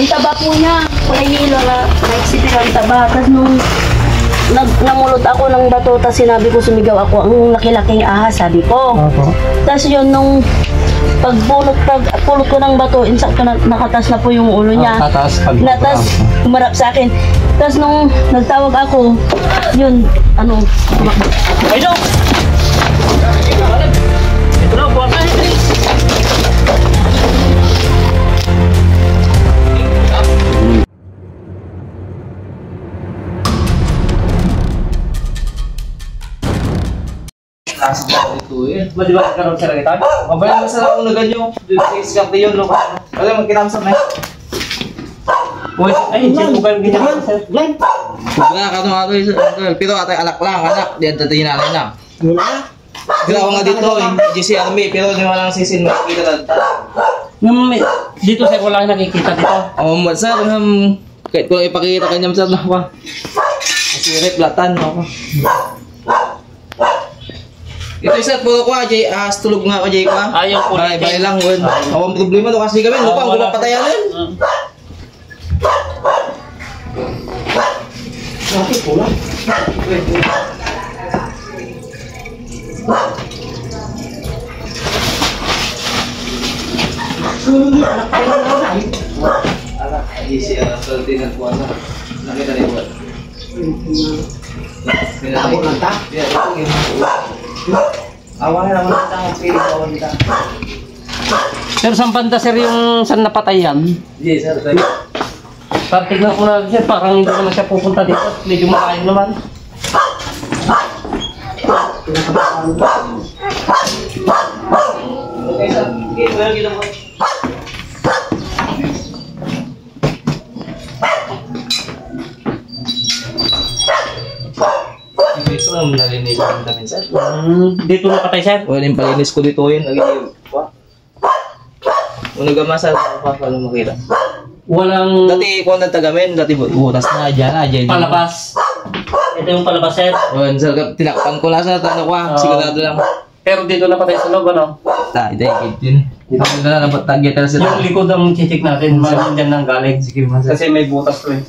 Ang taba po niya, kulay hilo na nagsipin ang taba. Tapos nung namulot ako ng bato, tapos sinabi ko sumigaw ako, ang laki-laking ahas, sabi ko. Tapos yun, nung pagpulot ko ng bato, insakto na nakatas na po yung ulo niya. Natas, kumarap sa akin. Tapos nung nagtawag ako, yun, ano, ay no! Ito na, buwan na, Di ba karon sa langitan? Mabaya mo sa akong naganyo. Iskarte yun, no? Wala, magkinamsam na. Uy, ay, sinugan ganyan. Glenn! Wala ka nung ato, pero atay alak lang, anak. Diyan tatay nanay na. Wala? Grawa nga dito, GC Army, pero di mo lang sisin makikita na. Dito sir, wala kang nakikita dito. Oo, sir, kahit ko lang ipakita kanyang sir na pa. Kasi replatan, no? Ito isa puro ko Jay, tulog nga ko Jay ko. Ayaw po. Bye lang wen. Awang problema to kasi kami lupa ko papatayan. Bakit pula? Ay, siya sorti ng kuwan na. Nakita niyo ba? Ako kanta? Yeah, ito yung awan na naman ang feeling ko dito. Sir, saan banda sir yung saan napatay yan? Yes, sir. Tayo. Tignan ko na sir, parang hindi naman siya pupunta dito. Medyo makain naman. Okay, sir. Okay, well, gila mo. Ito naman nalinis ko namin, sir. Dito napatay sir? Wala yung palinis ko dito yun. Lagi yung kung nagamasa, paano makita? Walang Dati kung nagtagamin, dati butas na dyan. palabas. Ito yung palabas sir. Yun, sir, tinakpan ko lang sa tanong ko, sigurado lang. Pero dito napatay sa loob ano? Hindi, yun. Dito na lang patagya talaga sila. Yung likod ang chichik natin, malamang dyan nang galing. Sige, sir. Kasi may butas ko eh.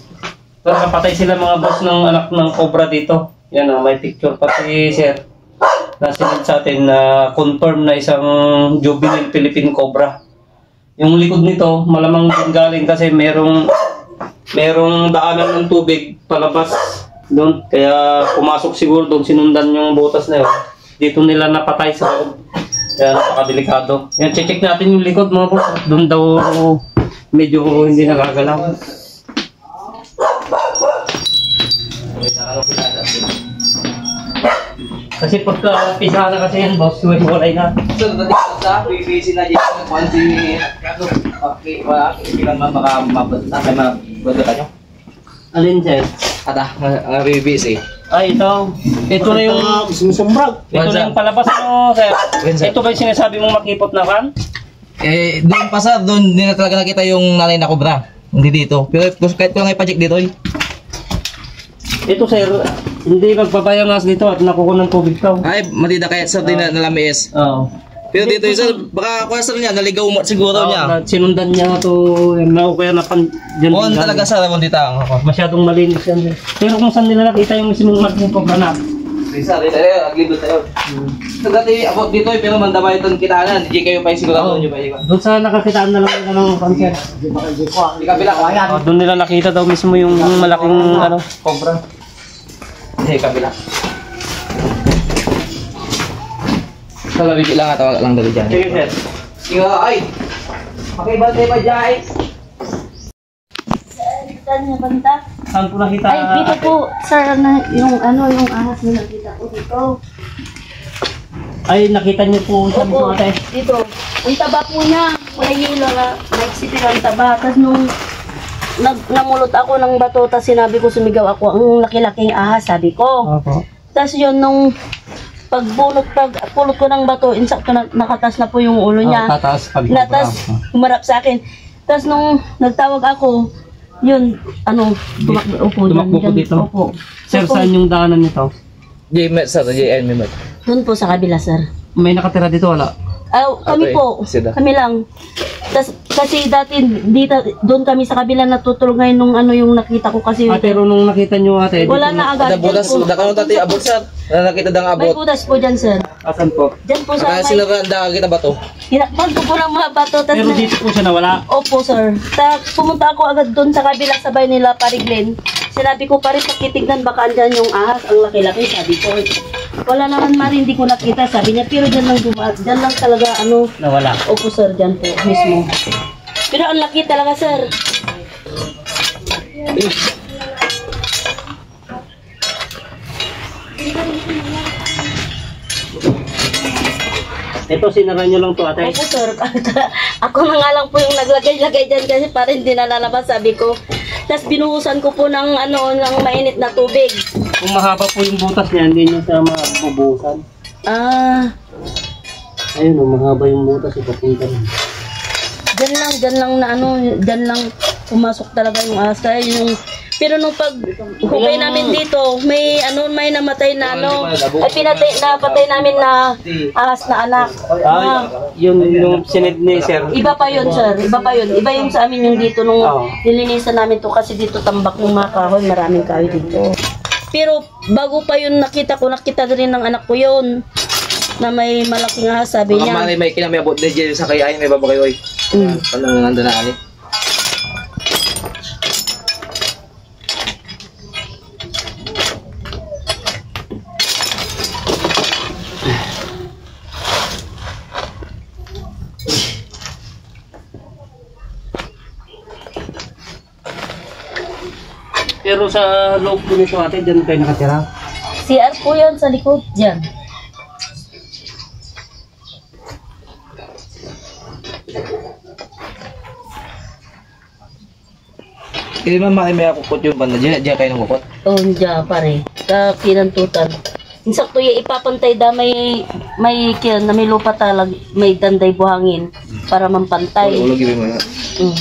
So nakapatay sila mga boss ng anak ng cobra dito. Yan o, may picture pa si sir. Nasinad sa atin na confirm na isang juvenile Philippine cobra. Yung likod nito, malamang din galing kasi merong daanan ng tubig palabas doon. Kaya pumasok siguro doon, sinundan yung butas na yun. Dito nila napatay sa loob. Kaya napakadelikado. Yan, check natin yung likod mga boss. Doon daw medyo hindi nagagalaw. Kasi pagka pisa na kasi yan boss, walay na. So, dati sa PPC na dyan, kung si Kato, okay, ilang baka mabata kayo mabata nyo? Alin sir? Ata, ang PPC. Ay, ito. Ito na yung Sumusumbrag. ito na yung palabas mo, sir. Ito ba yung sinasabi mong makipot na kan? Doon pa sir, doon hindi na talaga nakita yung nanay na cobra. Hindi dito. Pero kahit ko lang ipacheck dito eh. Ito sir, hindi magpapayangas dito at nakukuha ng tubig to. Ay, matida kaya sir, di na nalamis. Oo. Pero dito sir, baka kuha sir niya, naligaw mo siguro niya. Sinundan niya to, kaya napan dyan. Oo, talaga sir, ako dito ako. Masyadong malinis yan. Pero kung saan nila nakita yung mismong marking pagkanak. Sir, dito tayo, aglido tayo. So dati abot dito pero mandamay itong kitaanan, hindi kayo pa sigurado nyo pa iba. Doon sa nakakitaan na lang nila ng cancer. Di kabila ko, ayan. Doon nila nakita daw mismo yung malaking Cobra. Hindi, kabila. So, labig lang at wala lang dali dyan. Sige sir. Sige, ay! Pakibantay pa dyan, Saan niya banta? Saan po nakita? Ay, dito po, sir, na, yung ahas na nakita ko dito. Ay, nakita niyo po sa mismo ate. Dito. Ang taba po niya, kulay hilo na nagsipin ang taba. Tapos nung namulot ako ng bato, tapos sinabi ko sumigaw ako, ang laki-laking ahas, sabi ko. Tapos yun, nung pagpulot ko ng bato, insakto na nakatas na po yung ulo niya. Natas, kumarap sa akin. Tapos nung nagtawag ako, yun, tumakbo po dito. Opo. Sir, saan yung daanan nito? JMet sir, JMet. Doon po sa kabila, sir. May nakatira dito, wala? Kami Okay, po. sila. Kami lang. Tapos Kasi dati dito doon kami sa kabila natutulog ngayon nung ano yung nakita ko kasi Pero nung nakita nyo ate, wala na agad. Ada butas, Dyan po. da kanu tati abot sir. Na nakita dang May abot. butas po dyan, sir. asan po? Dyan po sa Kaya may... sinaganda kita ba to? Hinakpan ko po ng mga bato. Tas Pero dito po siya nawala. Opo, sir. Pumunta ako agad doon sa kabila sabay nila, Pariglen. Sinabi ko pa rin, pakitignan baka andyan yung ahas. Ang laki-laki, sabi ko. Wala naman Mari, hindi ko nakita. Sabi niya, pero dyan lang dumaan. Dyan lang talaga, ano. Nawala. Opo, sir, dyan po, mismo. Pero ang laki talaga, sir. Ito, sinara nyo lang to ate. Opo, sir. Ako na nga lang po yung naglagay-lagay dyan kasi para hindi na lalabas, sabi ko. Tapos binuhusan ko po ng, ng mainit na tubig. Kung mahaba po yung butas niya, hindi nyo siya mabubusan. Ah, Ayun, mahaba yung butas, ipapunta rin. dyan lang na dyan lang pumasok talaga yung ahas. Kaya yung, pero nung pag hukay namin dito, may namatay na napatay namin na ahas na anak. Ah, Yun yung sinid ni sir. iba pa yun, sir. Iba pa yun. Iba yung sa amin yung dito nung nilinisan namin to kasi dito tambak ng mga kahoy. Maraming kahoy dito. Pero bago pa yun nakita rin ng anak ko yun na may malaking ahas, sabi Mga niya. mali may kinami abot na dyan sa kayain may babagay oy. Anong nanda na ani? Pero sa loob po nito ate, dyan kayo nakatira. CR po yan sa likod dyan. Hindi man mali may akukot yung banda dyan. Dyan kayo nang kukot. Oh, dyan pare. Sa kinantutan. Insakto yung ipapantay da may na may lupa talag, may danday buhangin para mampantay. Ulog yung mga. Mm.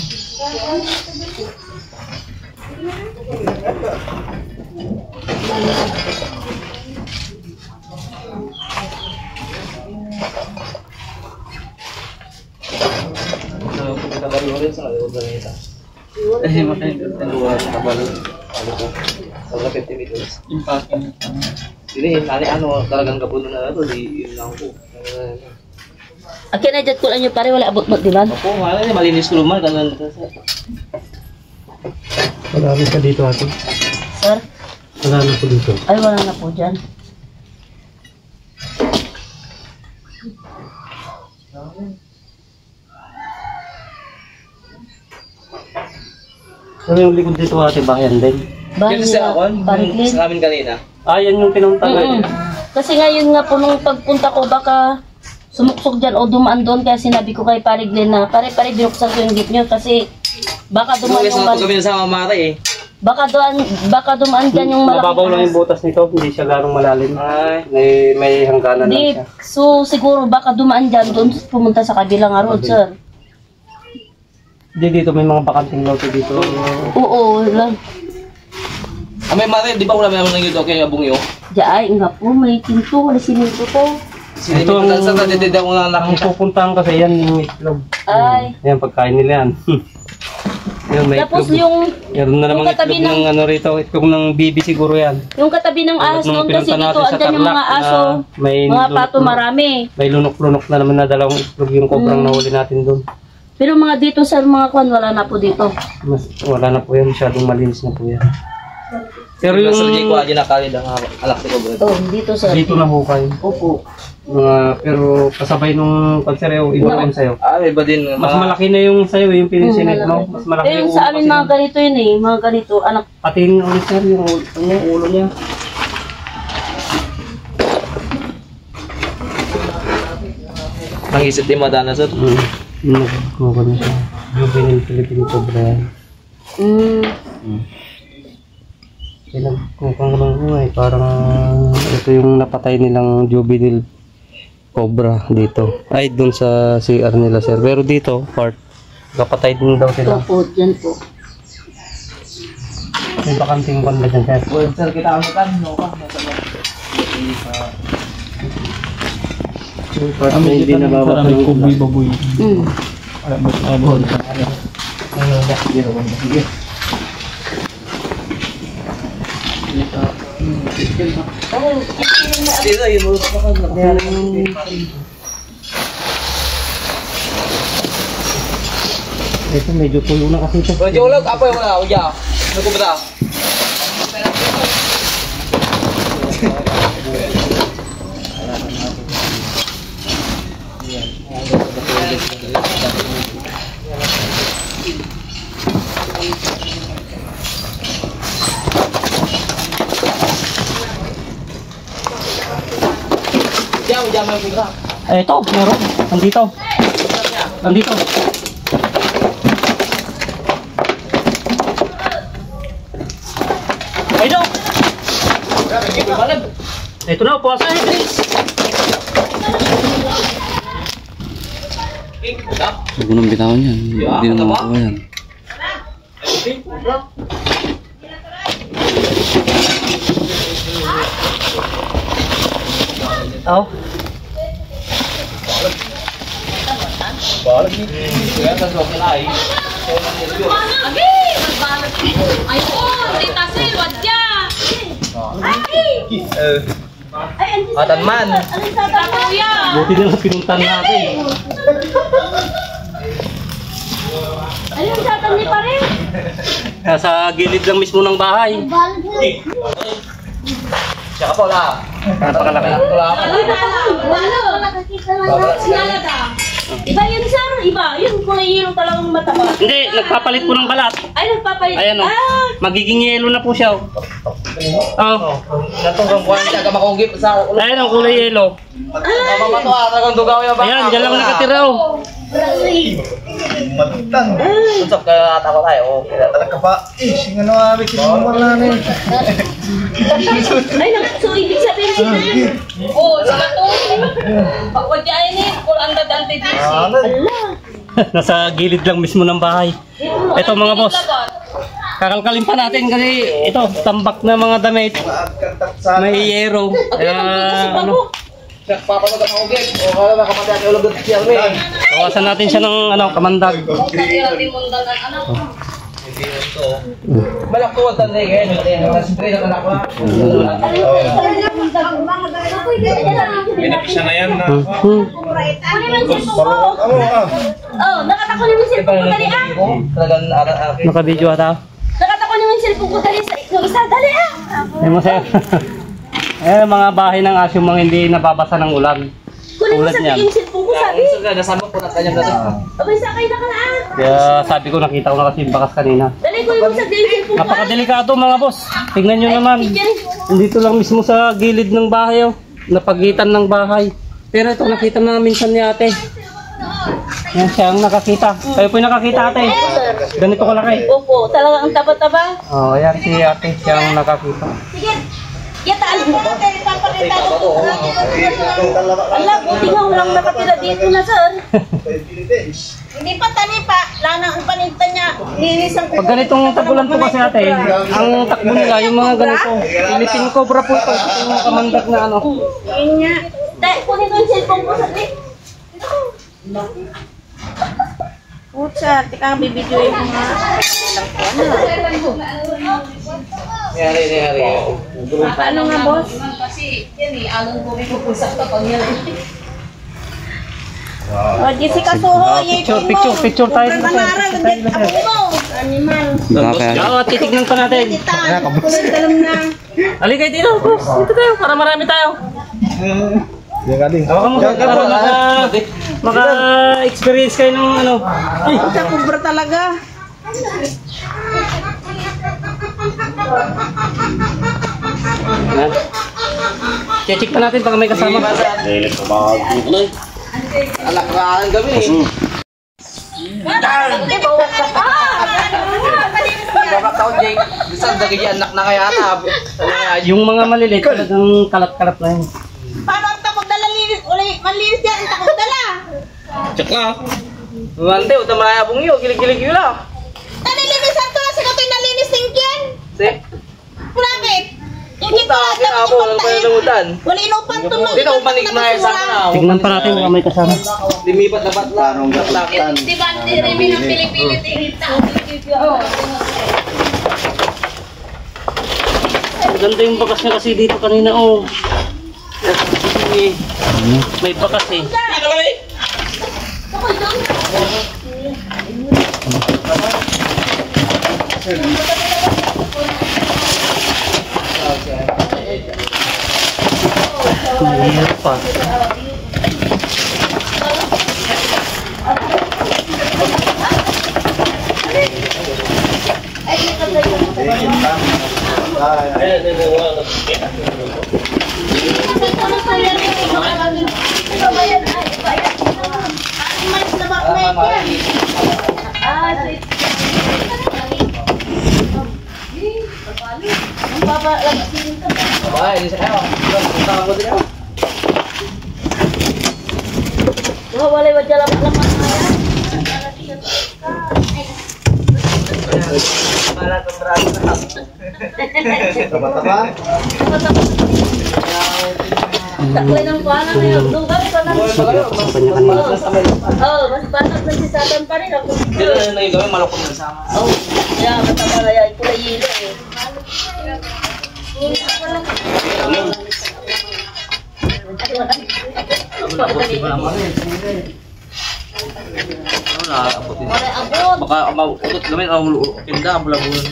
Eh, makanya kan luar kapal. Kalau 50 meters. Ini kali talagang kapuno na ito di yun lang po. Akin na dyan kulan nyo pare, wala abot mo, di ba? Opo, malinis ko naman kanan. Marami ka dito ate. Sir? Wala na po dito. Ay, wala na po dyan. Ano yung likod dito ate, bayan din? Bahay Kasi nila, ako, Pariglen. sa amin kanina. Yan yung pinunta Mm-mm. Kasi ngayon nga po nung pagpunta ko, baka sumuksok dyan o dumaan doon. Kaya sinabi ko kay Pariglen na, pare binuksan ko yung gate nyo kasi baka dumaan Dumalis yung na po kami sa mamatay eh. baka dumaan dyan yung malaking Mababaw lang ahas. yung butas nito, hindi siya garong malalim. Ay. May hangganan lang Di, siya. so siguro baka dumaan dyan doon pumunta sa kabilang road, sir. Hindi dito, may mga bakanting lote dito. Oo, lang. May mali, di ba wala naman ng yuto kay abong yo? Diay, nga po, may tinto, wala sininto to. Ito ang sa tatitida ko na Ang nakita. pupuntahan kasi yan yung itlog. Ay. Yan, pagkain nila yan. Yan, may Tapos itlog. yung Meron na namang yung katabi itlog ng ano rito, itlog ng bibi siguro yan. katabi ng ahas Nung noon kasi pinunta dito, natin sa andyan yung mga Tarlac aso, na may mga pato lunok-lunok. marami. May lunok-lunok na naman na dalawang itlog yung kobrang nahuli natin doon. Pero mga dito sa mga kwan, wala na po dito. Wala na po yan, masyadong malinis na po yan. Pero Pero sa yung ko aja nakali ang alak ko bro. Oh, dito sir. dito na hukay. Opo. Pero kasabay nung pansereo, iba rin sa'yo. Iba din Mas malaki na yung sa'yo, yung pinisinit mo. Mas malaki Pero yung sa amin kasi mga ganito yun eh, mga ganito, anak. pating ulit sir, yung ulo niya. Nangisip din madana sir. Nagkuha na siya. Juvenile Philippine Cobra yan. Pinagkuha ko lang ko eh. Parang ito yung napatay nilang juvenile cobra dito. Ay, dun sa CR nila sir. Pero dito, part, kapatay din daw sila. Opo, dyan po. May bakanting kwan ba dyan sir? Well, sir, kita mo kan no ka. Yung part na hindi nababasa ng Mm. Abon. Ito medyo tulo na kasi ito. Jolog, apa yang mana? Uja. Aku betul. Jam yang bergerak. Ito, meron. Nandito. Nandito. Ito. Ito na, puwasa eh, Chris. Huwag mo nang bitawan yan. Hindi naman ako yan. Oh. Balik ni. Kaya tas okay na eh. Matan man. Buti na lang pinuntan natin. Ano yung satan ni pare? Nasa gilid lang mismo ng bahay. Siya ka po na. Napakalaki. Iba yun sir, iba. Yun kulay yellow talagang mataba. Hindi, nagpapalit po ng balat. Ay, nagpapalit. Ayan o. Magiging yellow na po siya o. Oh. Natunggang kuhan siya ka makugip sa ulo. Ayan ang kulay yellow. Mama to talagang dugaw yung baka. Ayan, dyan lang nakatira o. Matutang. Usap ka takot tayo. Talaga pa. Sing ano abi wala na. Ay, so ibig sabihin sir. Oh, sila to. Pagwadya ini, kung anda dante disi. Nasa gilid lang mismo ng bahay. Ito mga boss. Kakalkalin pa natin kasi ito, tambak na mga damit. May yero. Ano, Siya papalog ang makugip. O kala makapatay ang ulog at siya rin. bawasan natin siya ng ano, kamandag. Kaya di mundan ang anak. Balak tuwad tanda eh. Kaya nasipre na anak ko. Pinapisa na yan na. Hmm. Kunin mo yung cellphone ko. Oh, nakatako naman yung cellphone ko dali ah. Talagang anak. Naka-video ata. Nakatako naman yung cellphone ko dali sa yung isa dali ah. Ay mo sir. Eh, mga bahay ng asyong mga hindi nababasa ng ulan. Kunin mo Tulad sa niyan. yung cellphone ko sabi. Nasama po na kanyang dati. Abay sakay na ka na ah. Kaya sabi ko, nakita ko na kasi yung bakas kanina. Dali kunin mo sa yung cellphone ko. Napakadelikado mga boss. Tignan nyo naman. Dito lang mismo sa gilid ng bahay, oh. Napagitan ng bahay. Pero ito nakita na minsan ni ate. Yan siya ang nakakita. Kayo po yung nakakita ate. Ganito kalaki. Opo, talagang taba-taba. Oh, ayan si ate. Siya ang nakakita. Sige. Yataan mo. Papakita ko. Ala, buti nga walang nakatira dito na sir. Hindi pa tani pa. Lana ang paninta niya. Linisan ko. Pag ganitong tagulan po kasi ate, ang takbo nila yung mga ganito. Philippine Cobra po ito. Ito yung kamandag na ano. Yun nga. Dahil kunin ko yung cellphone ko sa Pucha, tika bibidyo yung mga Nangyari. paano nga boss? Kasi yan eh, anong pumipupusak kapag yan. O, Jessica Soho, Picture tayo dito sir. Animal. Oo, titignan pa natin. Halika dito, boss. Dito tayo, para marami tayo. Yan kading. Baka maka-experience kayo ng ano. Ay, Sa kubra talaga. yan. Check pa natin baka may kasama. Alakraan kami. Baka taon Jake. Bisan dagi anak na kaya ata. Yung mga maliliit talagang kalat-kalat na yun. Paano ang takot dala linis? Malinis yan, ang takot dala. Tsaka. Mante, uta mayabong yun. Gilig-gilig yun lang. Nalilinisan ko na sila ito yung nalinis tingkin. Si. Bakit? Yung Puta, kita kinabo. panaludan. Wala inupan to Hindi na umanig na sa na. Tignan pa natin kung may kasama. Limipat na batla. Di ba ang tirimi ng Pilipino tirita? Maganda yung bakas niya kasi dito kanina, oh. May bakas eh. Mahirap pa. Ay, isa kayo. Punta ko din ako. Walay wajah lamat Para kemerahan tetap. Taba-taba. taklay ng kuana na yun. Doon kami pa lang. Oh, mas banat na si Satan pa rin ako. Hindi na nang gawin malukot na sama. Oh, yeah, matama na yan. Kulay yelo eh. Wala, abutin. Walay abot. Baka mautot gamit ang pinda bulabulan.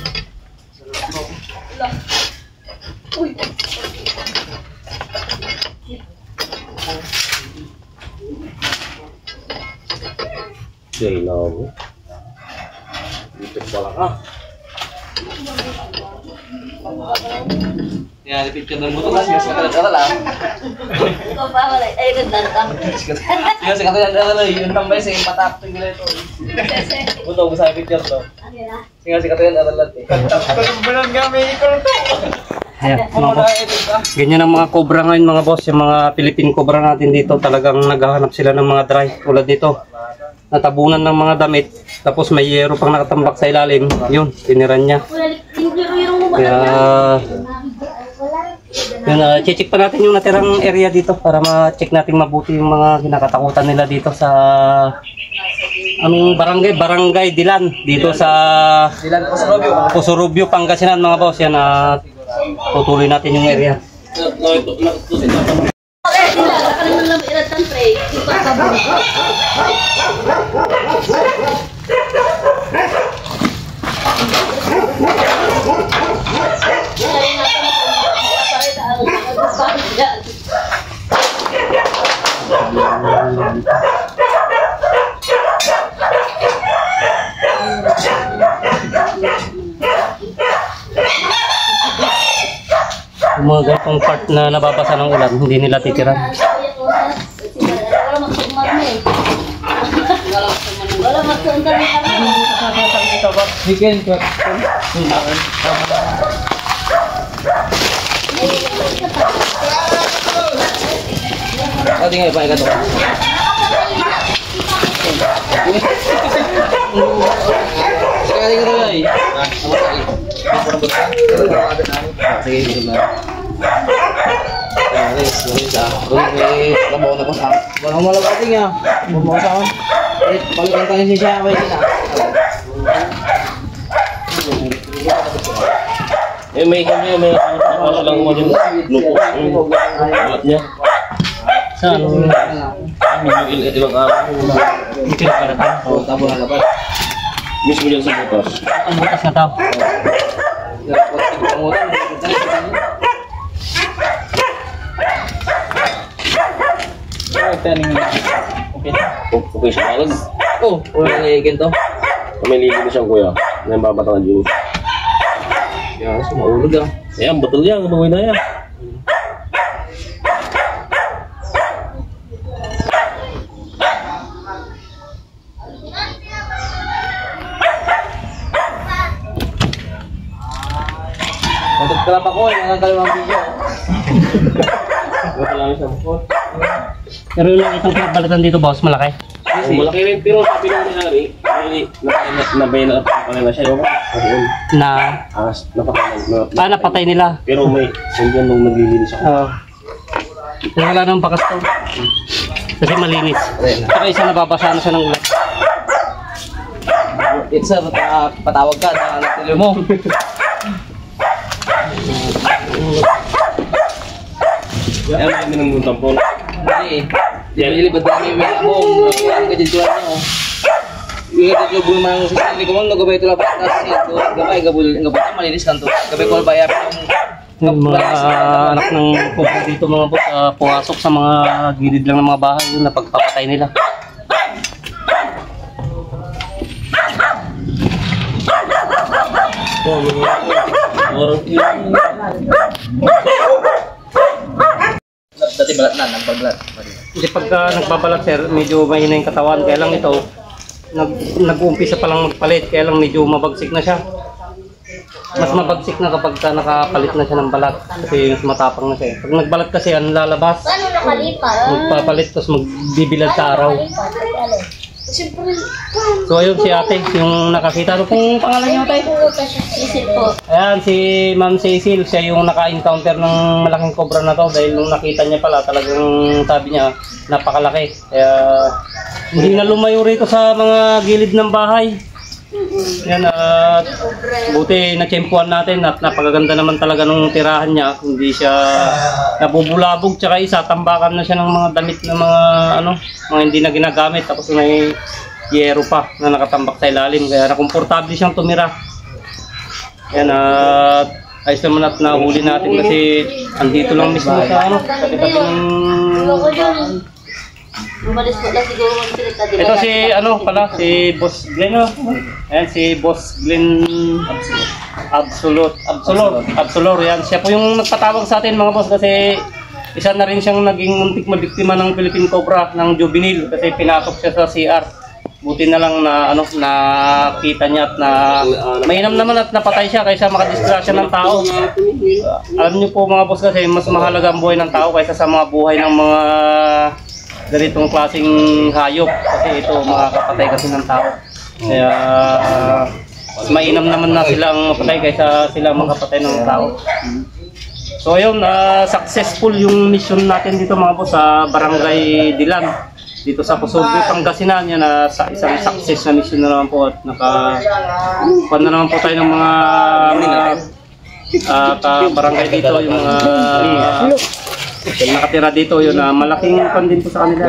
Jailaw. Dito pala ka. Ya, di picture ng motor kasi sa kala lang. Ikaw pa walay. Ay, ganda ka. Sige, sa kala lang yun tambay sa patak to gila ito. Buto ko sa picture to. Sige, sa kala lang eh. Bulan kami ikaw to. Ayan, mga boss. Ganyan ang mga cobra ngayon mga boss. Yung mga Philippine cobra natin dito talagang naghahanap sila ng mga dry. Tulad dito. Natabunan ng mga damit. Tapos may yero pang nakatambak sa ilalim. Yun, tiniran niya. Kaya yun, check pa natin yung natirang area dito para ma-check natin mabuti yung mga kinakatakutan nila dito sa anong barangay Dilan dito sa Dilan Pusurubyo, Pangasinan mga boss. Yan, tutuloy natin yung area. Yung mga ganitong part na nababasa ng ulan, hindi nila titiran. Wala magsundan ni kami. Weekend ko. Tinggal pa ikat to. Sekali ko lagi. Sige, sige na. Labaw na ko sa. Wala mo lang ating ya. Mo sa akin. Balikan tayo siya, wait na. May kami, may ano lang mo yung lupo. Alat niya. Saan? Ilang araw. Hindi pinapalatan. Oo, tabo na dapat. Mismo dyan sa butas. Ang butas na tao. Okay siya kalag. Oh, wala na ikin to. May lilig na siyang kuya. May babatangan dyan. Ya, sumaulog ah. Ayan, betul yan. Bagoy na yan. Untuk kelapa ko, yung kalawang video. Wala lang siya bukod. Pero yung itong pinagbalatan dito, boss, malaki? Kasi, Malaki rin, pero sabi lang ni Harry, Nabayan na siya yung Na, napatay nila. pero may sundan nung naglilinis ako. Oo. Kaya wala nang bakas to. Kasi malinis. Saka isa nababasa na siya ng ulan. It's sir, patawag ka na tuloy mo. Yan ang minumutang po. Hindi. Dili ba dami may abong ang kadituan niyo. Iya dito bu mang sa ko man gabay ito lapat kasi gabay gabay malinis kanto. Gabay ko bayar Yung mga anak ng kubo dito mga boss, pumasok sa mga gilid lang ng mga bahay yung napagpapatay nila. Dati balat na nagbabalat. Kasi pagka nagbabalat sir, medyo mahina yung katawan. Kaya lang ito, nag-uumpisa pa lang magpalit. Kaya lang medyo mabagsik na siya. Mas mabagsik na kapag nakapalit na siya ng balat. Kasi mas matapang na siya. Pag nagbalat kasi yan, lalabas. Paano nakalipat? Magpapalit, tapos magbibilad sa araw. So ayun si ate, yung nakakita. Ano pong pangalan niyo ate? Isip po. Ayan, si Ma'am Cecil, siya yung naka-encounter ng malaking cobra na to dahil nung nakita niya pala talagang sabi niya napakalaki. Kaya hindi na lumayo rito sa mga gilid ng bahay. Yan, at buti na-tsempuan natin at napakaganda naman talaga nung tirahan niya. Hindi siya nabubulabog, tsaka isa, tambakan na siya ng mga damit na mga hindi na ginagamit. Tapos may yero pa na nakatambak sa ilalim, kaya nakomportable siyang tumira. Yan, at ayos naman at nahuli natin kasi andito lang mismo sa tabi-tabi ng... Umalis po lang siguro magsilita. Ito si si Boss Glenn. Ayan si Boss Glenn Absolor. Yan siya po yung nagpatawag sa atin mga boss kasi isa na rin siyang naging muntik mabiktima ng Philippine Cobra ng juvenile kasi pinasok siya sa CR. Buti na lang na nakita niya at mainam naman at napatay siya kaysa makadisgrasya ng tao. Alam niyo po mga boss kasi mas mahalaga ang buhay ng tao kaysa sa mga buhay ng mga ganitong klaseng hayop kasi ito makakapatay kasi ng tao. Kaya mainam naman na sila ang mapatay kaysa sila makapatay ng tao. So ayun, successful yung mission natin dito mga boss sa Barangay Dilan dito sa Pusobe, Pangasinan. Yan sa isang success na mission na naman po at naka na naman po tayo ng mga barangay dito, yung mga nakatira dito, yun malaking pan din po sa kanila.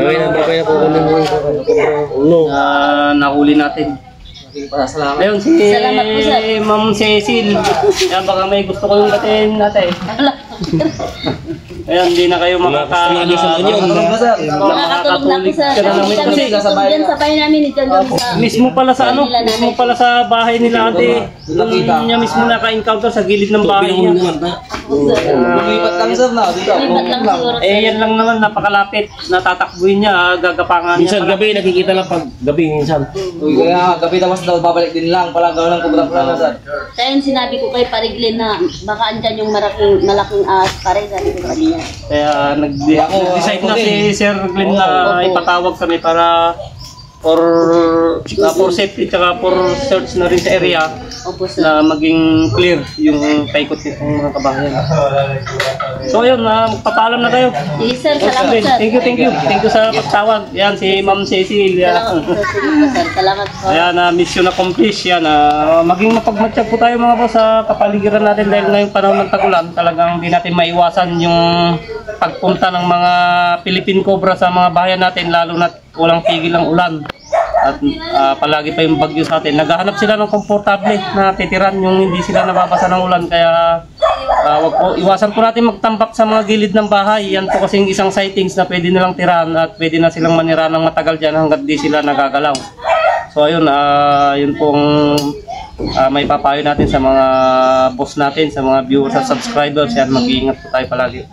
Nahuli natin. Ayun si Ma'am Cecil. Yan, baka may gusto ko yung batin natin. Ayan, hindi na kayo makakatulig ka na namin kasi Diyan sa bahay namin, diyan sa... mismo pala sa bahay nila ate. Doon niya mismo naka-encounter sa gilid ng bahay niya. Lumipat lang sir na dito. Lipat lang siguro. Yan lang naman, napakalapit. Natatakbuhin niya, gagapangan niya. Minsan gabi nakikita lang pag gabi minsan. Kaya gabi tapos daw babalik din lang pala gawin ng kubra-kubra na sir. Kaya yung sinabi ko kay Pariglin na baka andyan yung malaking ahas pare, sabi ko kanina. Kaya nag-decide na si Sir Glenn na ipatawag kami para for safety tsaka for search na rin sa area na maging clear yung paikot nitong mga kabahayan. So ayun, magpapaalam na tayo. Yes sir, salamat sir. Thank you sa pagtawag. Yan si Ma'am Cecil. Salamat po. Ayan, mission accomplished. Yan, maging mapagmatsyag po tayo mga boss sa kapaligiran natin dahil ngayong panahon ng tag-ulan talagang hindi natin maiwasan yung pagpunta ng mga Philippine Cobra sa mga bahayan natin, lalo na walang tigil ang ulan. At palagi pa yung bagyo sa atin. Naghahanap sila ng komportable na titiran yung hindi sila nababasa ng ulan. Kaya iwasan po natin magtambak sa mga gilid ng bahay. Yan po kasing isang sightings na pwede nilang tirahan at pwede na silang manira ng matagal dyan hanggat di sila nagagalaw. So ayun, yun pong may papayo natin sa mga boss natin, sa mga viewers at subscribers. Yan, mag-iingat po tayo palagi.